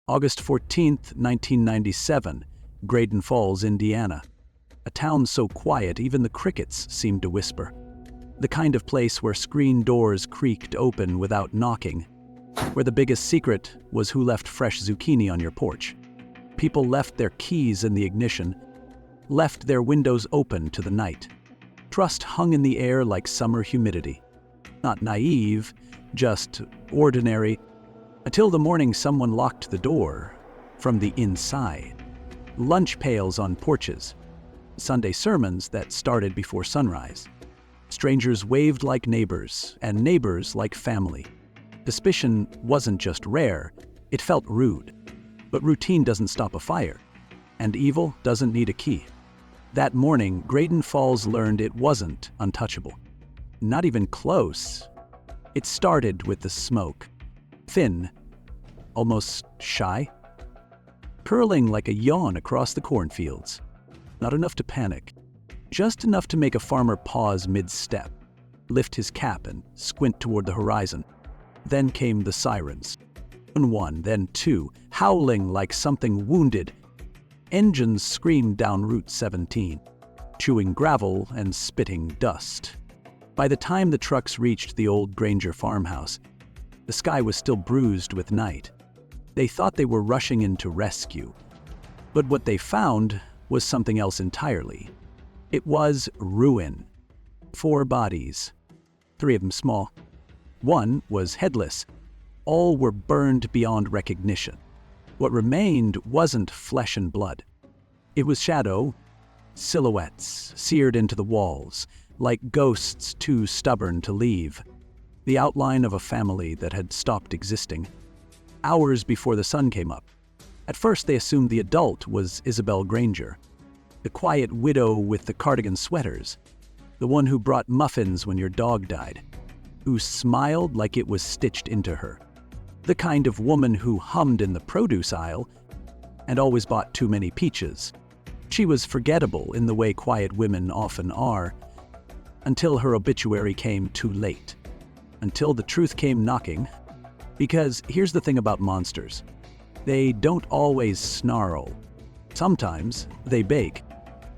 August 14th, 1997, Graydon Falls, Indiana. A town so quiet even the crickets seemed to whisper. The kind of place where screen doors creaked open without knocking, where the biggest secret was who left fresh zucchini on your porch. People left their keys in the ignition, left their windows open to the night. Trust hung in the air like summer humidity. Not naive, just ordinary, until the morning someone locked the door from the inside. Lunch pails on porches, Sunday sermons that started before sunrise. Strangers waved like neighbors, and neighbors like family. Suspicion wasn't just rare, it felt rude. But routine doesn't stop a fire, and evil doesn't need a key. That morning, Graydon Falls learned it wasn't untouchable. Not even close. It started with the smoke. Thin, almost shy, curling like a yawn across the cornfields. Not enough to panic, just enough to make a farmer pause mid-step, lift his cap and squint toward the horizon. Then came the sirens. One, then two, howling like something wounded. Engines screamed down Route 17, chewing gravel and spitting dust. By the time the trucks reached the old Granger farmhouse, the sky was still bruised with night. They thought they were rushing in to rescue. But what they found was something else entirely. It was ruin. 4 bodies, 3 of them small. One was headless. All were burned beyond recognition. What remained wasn't flesh and blood. It was shadow, silhouettes seared into the walls, like ghosts too stubborn to leave. The outline of a family that had stopped existing. Hours before the sun came up. At first they assumed the adult was Isabelle Granger, the quiet widow with the cardigan sweaters, the one who brought muffins when your dog died, who smiled like it was stitched into her, the kind of woman who hummed in the produce aisle and always bought too many peaches. She was forgettable in the way quiet women often are, until her obituary came too late, until the truth came knocking. Because here's the thing about monsters. They don't always snarl. Sometimes they bake.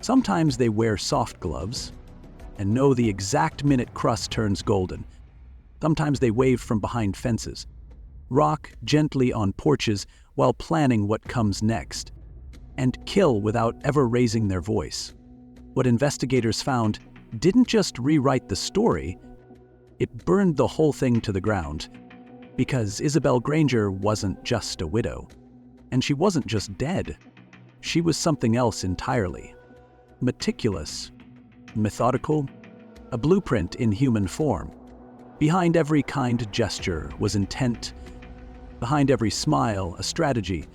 Sometimes they wear soft gloves and know the exact minute crust turns golden. Sometimes they wave from behind fences, rock gently on porches while planning what comes next, and kill without ever raising their voice. What investigators found didn't just rewrite the story, it burned the whole thing to the ground. Because Isabelle Granger wasn't just a widow, and she wasn't just dead. She was something else entirely. Meticulous, methodical, a blueprint in human form. Behind every kind gesture was intent, behind every smile a strategy,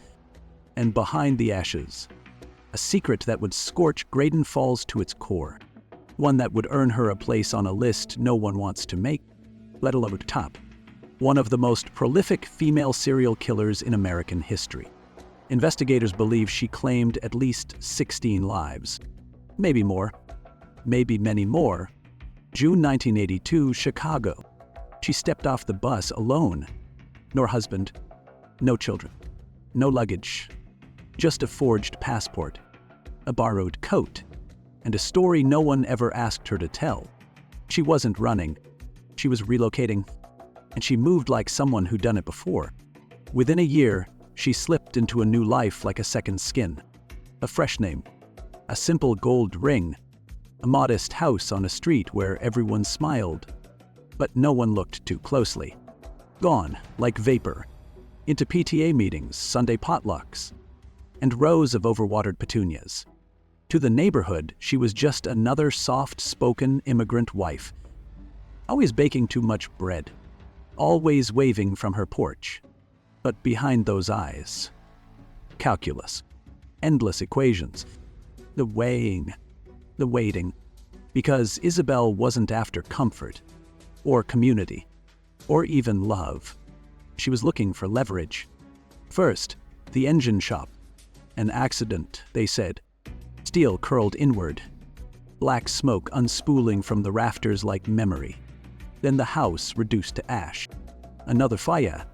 and behind the ashes, a secret that would scorch Graydon Falls to its core. One that would earn her a place on a list no one wants to make, let alone to top. One of the most prolific female serial killers in American history. Investigators believe she claimed at least 16 lives. Maybe more. Maybe many more. June 1982, Chicago. She stepped off the bus alone. No husband, no children, no luggage. Just a forged passport, a borrowed coat, and a story no one ever asked her to tell. She wasn't running. She was relocating. And she moved like someone who'd done it before. Within a year, she slipped into a new life like a second skin. A fresh name, a simple gold ring, a modest house on a street where everyone smiled, but no one looked too closely. Gone, like vapor, into PTA meetings, Sunday potlucks, and rows of overwatered petunias. To the neighborhood, she was just another soft-spoken immigrant wife, always baking too much bread, always waving from her porch. But behind those eyes, calculus, endless equations, the weighing, the waiting. Because Isabelle wasn't after comfort, or community, or even love. She was looking for leverage. First, the engine shop. An accident, they said. Steel curled inward. Black smoke unspooling from the rafters like memory. Then the house reduced to ash. Another fire.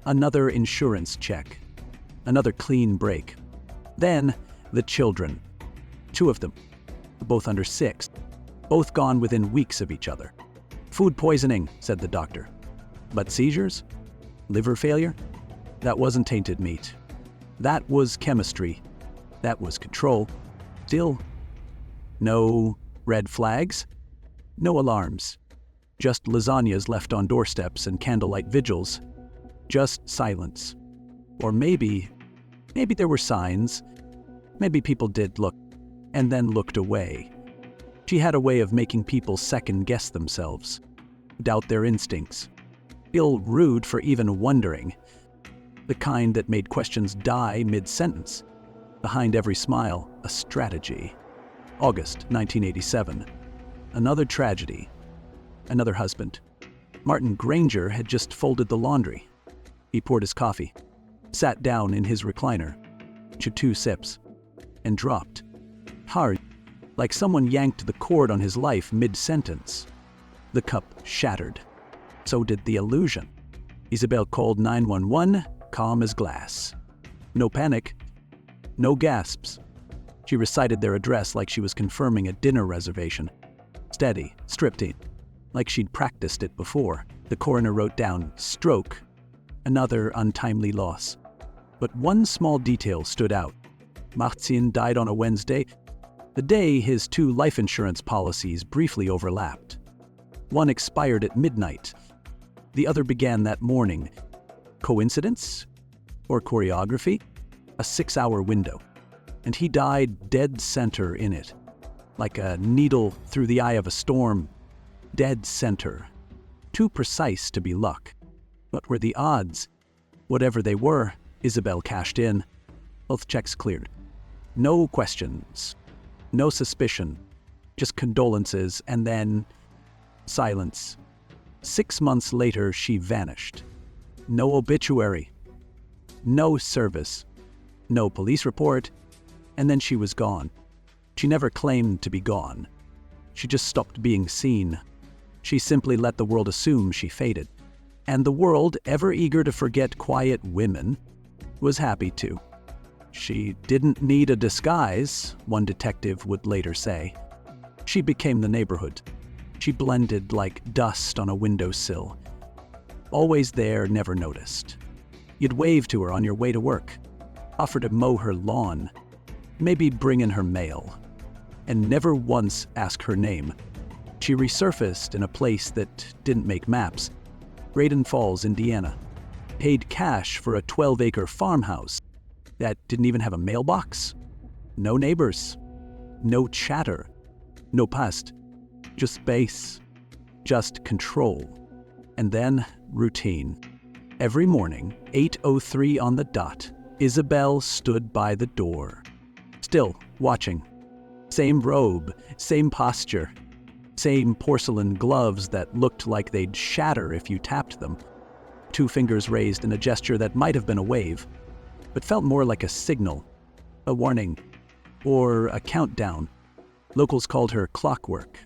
Another insurance check. Another clean break. Then, the children. 2 of them, both under 6, both gone within weeks of each other. Food poisoning, said the doctor. But seizures? Liver failure? That wasn't tainted meat. That was chemistry. That was control. Still, no red flags, no alarms. Just lasagnas left on doorsteps and candlelight vigils. Just silence. Or maybe there were signs. Maybe people did look, and then looked away. She had a way of making people second-guess themselves, doubt their instincts, feel rude for even wondering. The kind that made questions die mid-sentence. Behind every smile, a strategy. August 1987. Another tragedy. Another husband. Martin Granger had just folded the laundry. He poured his coffee, sat down in his recliner, took 2 sips, and dropped. Hard, like someone yanked the cord on his life mid-sentence. The cup shattered. So did the illusion. Isabelle called 911, calm as glass. No panic. No gasps. She recited their address like she was confirming a dinner reservation. Steady, striptease, like she'd practiced it before. The coroner wrote down, stroke, another untimely loss. But one small detail stood out. Martin died on a Wednesday, the day his 2 life insurance policies briefly overlapped. One expired at midnight. The other began that morning. Coincidence? Or choreography? A 6-hour window. And he died dead center in it. Like a needle through the eye of a storm. Dead center. Too precise to be luck. What were the odds? Whatever they were, Isabelle cashed in. Health checks cleared. No questions. No suspicion. Just condolences and then silence. 6 months later, she vanished. No obituary. No service. No police report. And then she was gone. She never claimed to be gone. She just stopped being seen. She simply let the world assume she faded. And the world, ever eager to forget quiet women, was happy to. She didn't need a disguise, one detective would later say. She became the neighborhood. She blended like dust on a windowsill. Always there, never noticed. You'd wave to her on your way to work, offer to mow her lawn, maybe bring in her mail, and never once ask her name. She resurfaced in a place that didn't make maps, Graden Falls, Indiana, paid cash for a 12-acre farmhouse that didn't even have a mailbox. No neighbors, no chatter, no past, just space, just control, and then routine. Every morning, 8:03 on the dot, Isabelle stood by the door, still watching. Same robe, same posture, same porcelain gloves that looked like they'd shatter if you tapped them. 2 fingers raised in a gesture that might have been a wave, but felt more like a signal, a warning, or a countdown. Locals called her clockwork,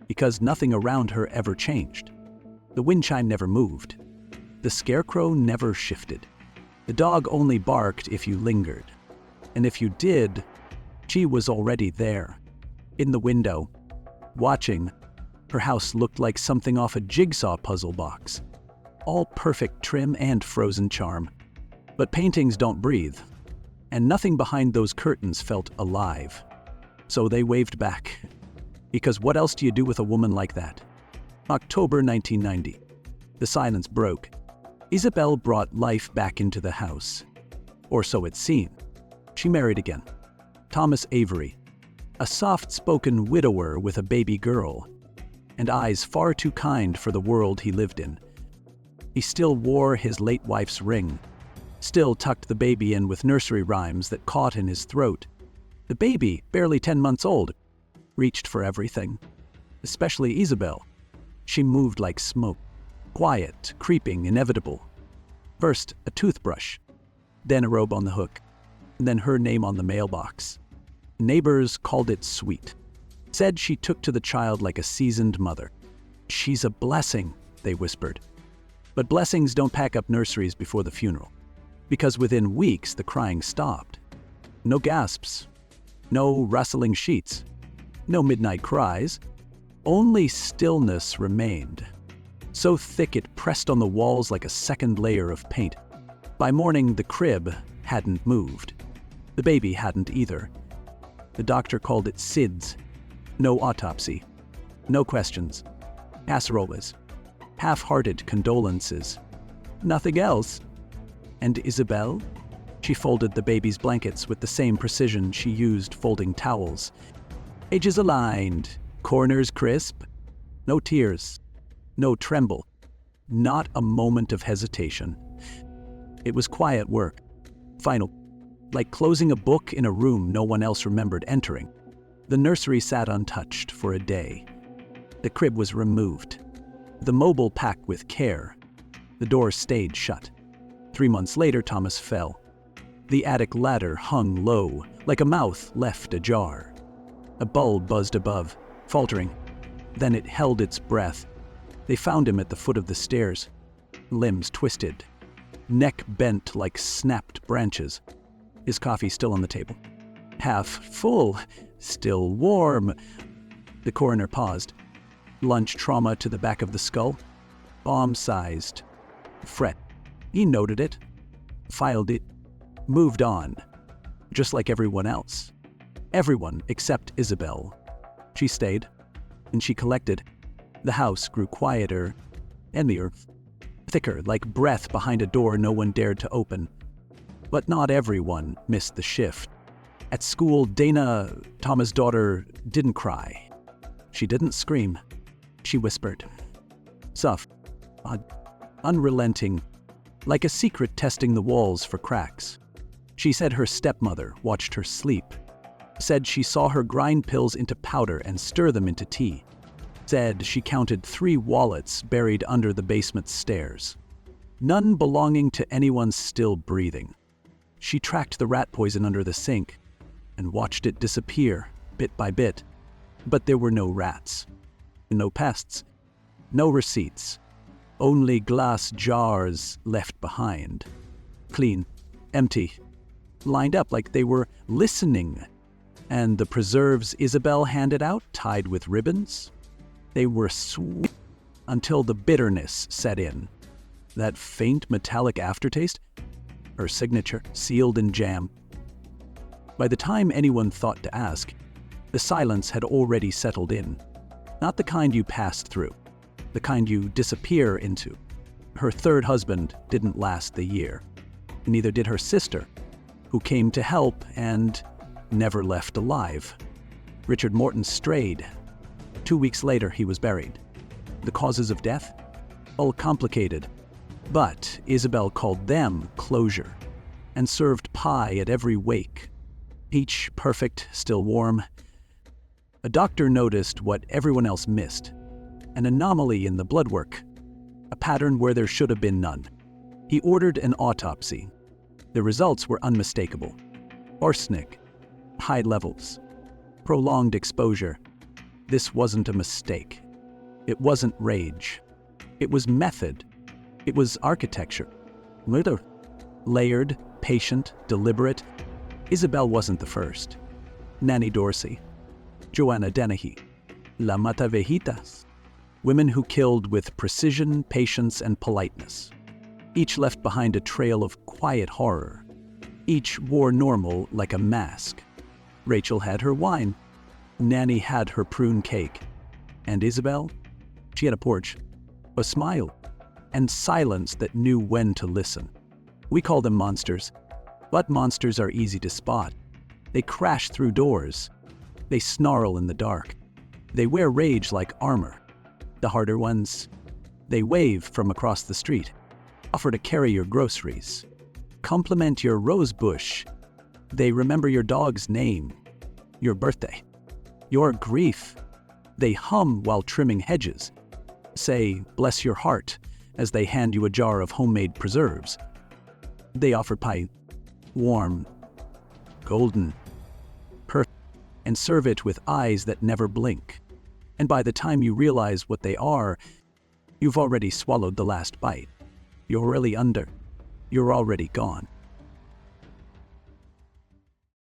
because nothing around her ever changed. The wind chime never moved. The scarecrow never shifted. The dog only barked if you lingered. And if you did, she was already there, in the window, watching. Her house looked like something off a jigsaw puzzle box. All perfect trim and frozen charm. But paintings don't breathe, and nothing behind those curtains felt alive. So they waved back. Because what else do you do with a woman like that? October 1990. The silence broke. Isabelle brought life back into the house. Or so it seemed. She married again. Thomas Avery, a soft-spoken widower with a baby girl, and eyes far too kind for the world he lived in. He still wore his late wife's ring, still tucked the baby in with nursery rhymes that caught in his throat. The baby, barely 10 months old, reached for everything, especially Isabelle. She moved like smoke, quiet, creeping, inevitable. First, a toothbrush, then a robe on the hook, and then her name on the mailbox. Neighbors called it sweet, said she took to the child like a seasoned mother. "She's a blessing," they whispered. But blessings don't pack up nurseries before the funeral. because within weeks the crying stopped. No gasps, no rustling sheets, no midnight cries, only stillness remained, so thick it pressed on the walls like a second layer of paint. By morning, the crib hadn't moved. The baby hadn't either. The doctor called it SIDS. No autopsy. No questions. Casseroles. Half-hearted condolences. Nothing else. And Isabelle? She folded the baby's blankets with the same precision she used folding towels. Edges aligned, corners crisp. No tears. No tremble. Not a moment of hesitation. It was quiet work. Final. Like closing a book in a room no one else remembered entering. The nursery sat untouched for a day. The crib was removed. The mobile packed with care. The door stayed shut. 3 months later, Thomas fell. The attic ladder hung low, like a mouth left ajar. A bulb buzzed above, faltering. Then it held its breath. They found him at the foot of the stairs. Limbs twisted. Neck bent like snapped branches. His coffee still on the table. Half full, still warm. The coroner paused. Lunch trauma to the back of the skull. Bomb-sized. Fret. He noted it. Filed it. Moved on. Just like everyone else. Everyone except Isabelle. She stayed. And she collected. The house grew quieter. And the earth. Thicker, like breath behind a door no one dared to open. But not everyone missed the shift. At school, Dana, Thomas' daughter, didn't cry. She didn't scream. She whispered. Soft, unrelenting, like a secret testing the walls for cracks. She said her stepmother watched her sleep. Said she saw her grind pills into powder and stir them into tea. Said she counted 3 wallets buried under the basement stairs. None belonging to anyone still breathing. She tracked the rat poison under the sink and watched it disappear, bit by bit. But there were no rats, no pests, no receipts, only glass jars left behind. Clean, empty, lined up like they were listening. And the preserves Isabelle handed out, tied with ribbons, they were sweet until the bitterness set in. That faint metallic aftertaste, her signature, sealed in jam. By the time anyone thought to ask, the silence had already settled in. Not the kind you passed through, the kind you disappear into. Her third husband didn't last the year. Neither did her sister, who came to help and never left alive. Richard Morton strayed. 2 weeks later, he was buried. The causes of death? All complicated. But Isabelle called them closure and served pie at every wake. Peach, perfect, still warm. A doctor noticed what everyone else missed. An anomaly in the blood work. A pattern where there should have been none. He ordered an autopsy. The results were unmistakable. Arsenic. High levels. Prolonged exposure. This wasn't a mistake. It wasn't rage. It was method. It was architecture. Layered, patient, deliberate. Isabelle wasn't the first. Nanny Dorsey. Joanna Dennehy. La Matavejitas. Women who killed with precision, patience, and politeness. Each left behind a trail of quiet horror. Each wore normal like a mask. Rachel had her wine. Nanny had her prune cake. And Isabelle? She had a porch, a smile, and silence that knew when to listen. We call them monsters, but monsters are easy to spot. They crash through doors. They snarl in the dark. They wear rage like armor. The harder ones, they wave from across the street, offer to carry your groceries, compliment your rose bush. They remember your dog's name, your birthday, your grief. They hum while trimming hedges, say, "Bless your heart," as they hand you a jar of homemade preserves. They offer pie, warm, golden, perfect, and serve it with eyes that never blink. And by the time you realize what they are, you've already swallowed the last bite. You're really under. You're already gone.